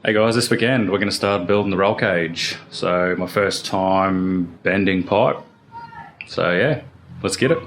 Hey guys, this weekend we're going to start building the roll cage. So my first time bending pipe. So yeah, let's get it.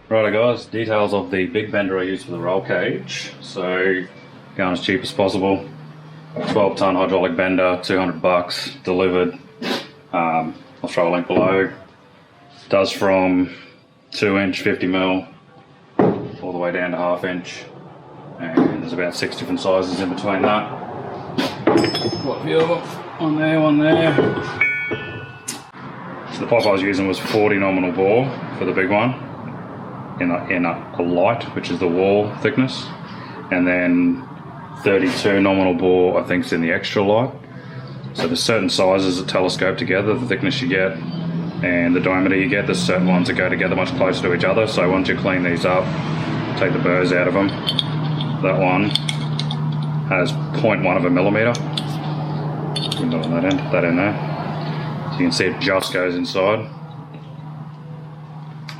Righto guys, details of the big bender I use for the roll cage. So going as cheap as possible. 12 ton hydraulic bender, 200 bucks delivered. I'll throw a link below. Does from 2 inch 50 mil all the way down to 1/2 inch, and there's about 6 different sizes in between that. Got a few of them, one there. So the pipe I was using was 40 nominal bore for the big one, in a light, which is the wall thickness, and then 32 nominal bore I think is in the extra light. So there's certain sizes that telescope together, the thickness you get and the diameter you get. There's certain ones that go together much closer to each other, so once you clean these up, take the burrs out of them. That one has 0.1 of a millimeter. Not on that end, that end there. So you can see it just goes inside.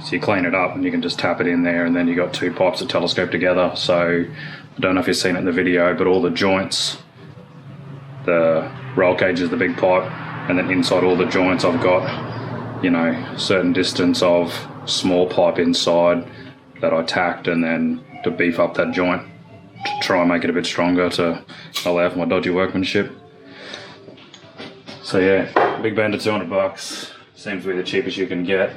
So you clean it up and you can just tap it in there, and then you got two pipes that telescope together. So I don't know if you've seen it in the video, but all the joints, the roll cage is the big pipe, and then inside all the joints I've got, you know, a certain distance of small pipe inside that I tacked, and then to beef up that joint to try and make it a bit stronger to allow for my dodgy workmanship. So yeah, big bender, 200 bucks. Seems to be the cheapest you can get.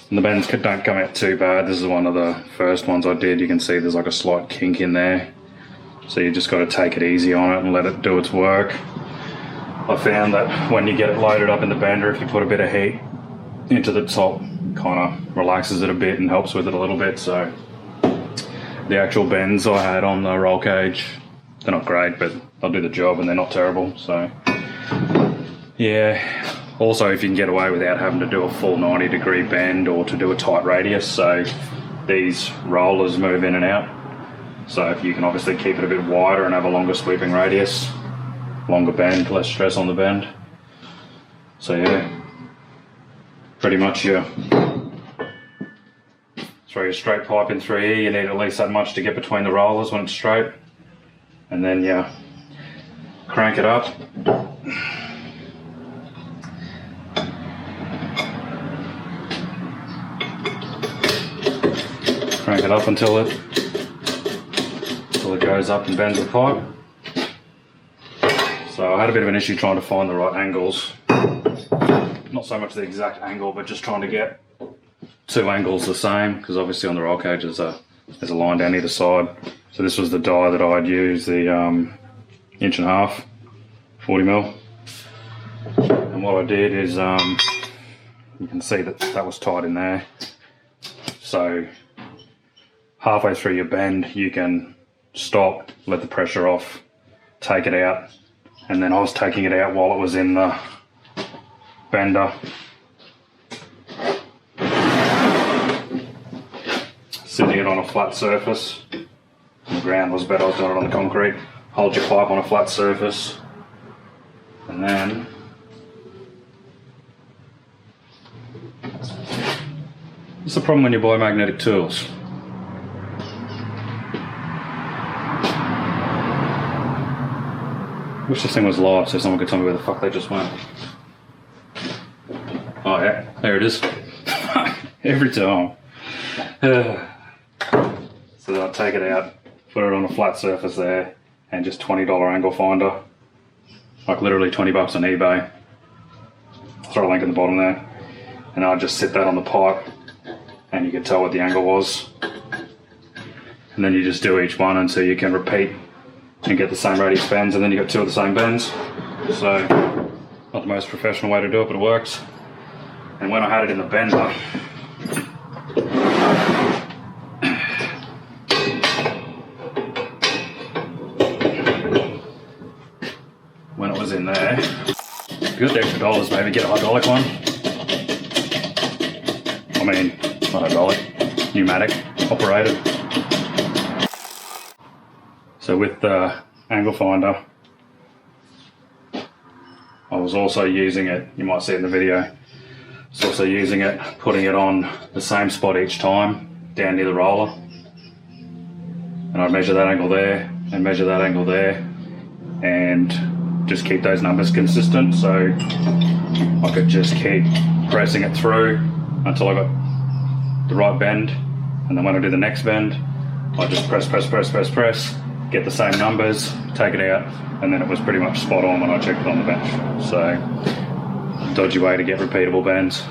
And the bends don't come out too bad. This is one of the first ones I did. You can see there's like a slight kink in there. So you just got to take it easy on it and let it do its work. I found that when you get it loaded up in the bender, if you put a bit of heat into the top, kind of relaxes it a bit and helps with it a little bit. So the actual bends I had on the roll cage, they're not great, but they'll do the job and they're not terrible. So yeah. Also, if you can get away without having to do a full 90-degree bend or to do a tight radius, so these rollers move in and out. So if you can obviously keep it a bit wider and have a longer sweeping radius, longer bend, less stress on the bend. So yeah, pretty much you throw your straight pipe in through here. You need at least that much to get between the rollers when it's straight. And then you crank it up. Crank it up until it goes up and bends the pipe. So I had a bit of an issue trying to find the right angles. Not so much the exact angle, but just trying to get two angles the same, because obviously on the roll cage there's a line down either side. So this was the die that I'd used, the 1.5 inch, 40 mil. And what I did is, you can see that was tight in there. So halfway through your bend, you can stop, let the pressure off, take it out, and then I was taking it out while it was in the bender. Sitting it on a flat surface. The ground was better, I was doing it on the concrete. Hold your pipe on a flat surface, and then what's the problem when you buy magnetic tools? Wish this thing was live so someone could tell me where the fuck they just went. Oh yeah, there it is. Every time. So I'll take it out, put it on a flat surface there, and just $20 angle finder. Like literally 20 bucks on eBay. Throw a link in the bottom there. and I'd just sit that on the pipe and you could tell what the angle was. And then you just do each one until you can repeat and get the same radius bends, and then you got 2 of the same bends. So, not the most professional way to do it, but it works. And when I had it in the bender, when it was in there, if you got the extra dollars, maybe get a hydraulic one. I mean, not hydraulic, pneumatic, operated. So with the angle finder, I was also using it, you might see it in the video, I was also using it, putting it on the same spot each time, down near the roller. And I'd measure that angle there, and measure that angle there, and just keep those numbers consistent, so I could just keep pressing it through until I got the right bend. And then when I do the next bend, I just press, get the same numbers, take it out, and then it was pretty much spot on when I checked it on the bench. So, dodgy way to get repeatable bends.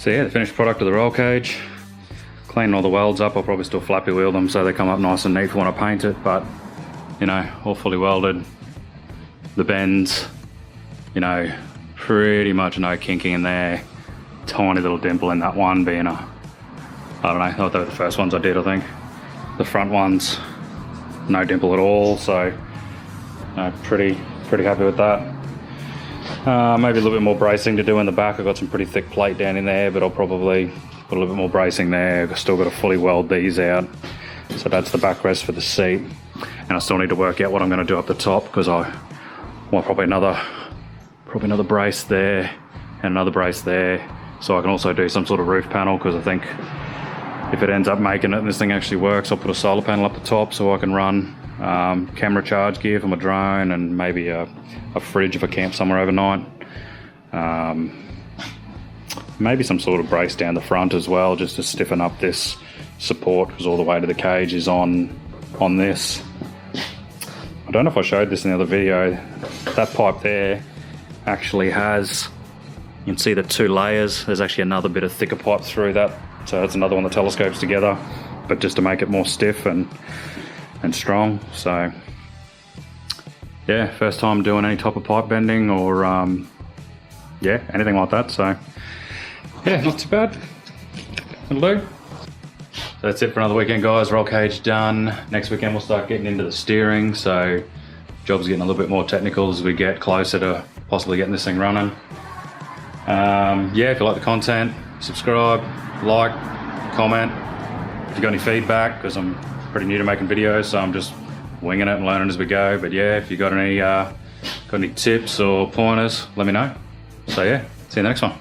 So yeah, the finished product of the roll cage. Cleaning all the welds up. I'll probably still flappy wheel them so they come up nice and neat when I paint it, but you know, all fully welded. The bends, you know, pretty much no kinking in there. Tiny little dimple in that one being a, I don't know, they were the first ones I did, I think. The front ones, no dimple at all, so pretty happy with that. Maybe a little bit more bracing to do in the back. I've got some pretty thick plate down in there, but I'll probably put a little bit more bracing there. I've still got to fully weld these out. So that's the backrest for the seat. And I still need to work out what I'm going to do up the top, because I want probably another brace there and another brace there. So I can also do some sort of roof panel, because I think if it ends up making it and this thing actually works, I'll put a solar panel up the top so I can run camera charge gear for my drone, and maybe a fridge if I camp somewhere overnight. Maybe some sort of brace down the front as well, just to stiffen up this support, because all the weight of the cage is on this. I don't know if I showed this in the other video. That pipe there actually has, you can see the 2 layers. There's actually another bit of thicker pipe through that, so that's another one that telescopes together, but just to make it more stiff and strong. So yeah, first time doing any type of pipe bending or yeah, anything like that. So yeah, not too bad. It'll do. So that's it for another weekend, guys. Roll cage done. Next weekend we'll start getting into the steering, so job's getting a little bit more technical as we get closer to possibly getting this thing running. Yeah, if you like the content, subscribe, like, comment. If you got any feedback, because I'm pretty new to making videos, so I'm just winging it and learning as we go. But yeah, if you got any tips or pointers, let me know. So yeah, see you in the next one.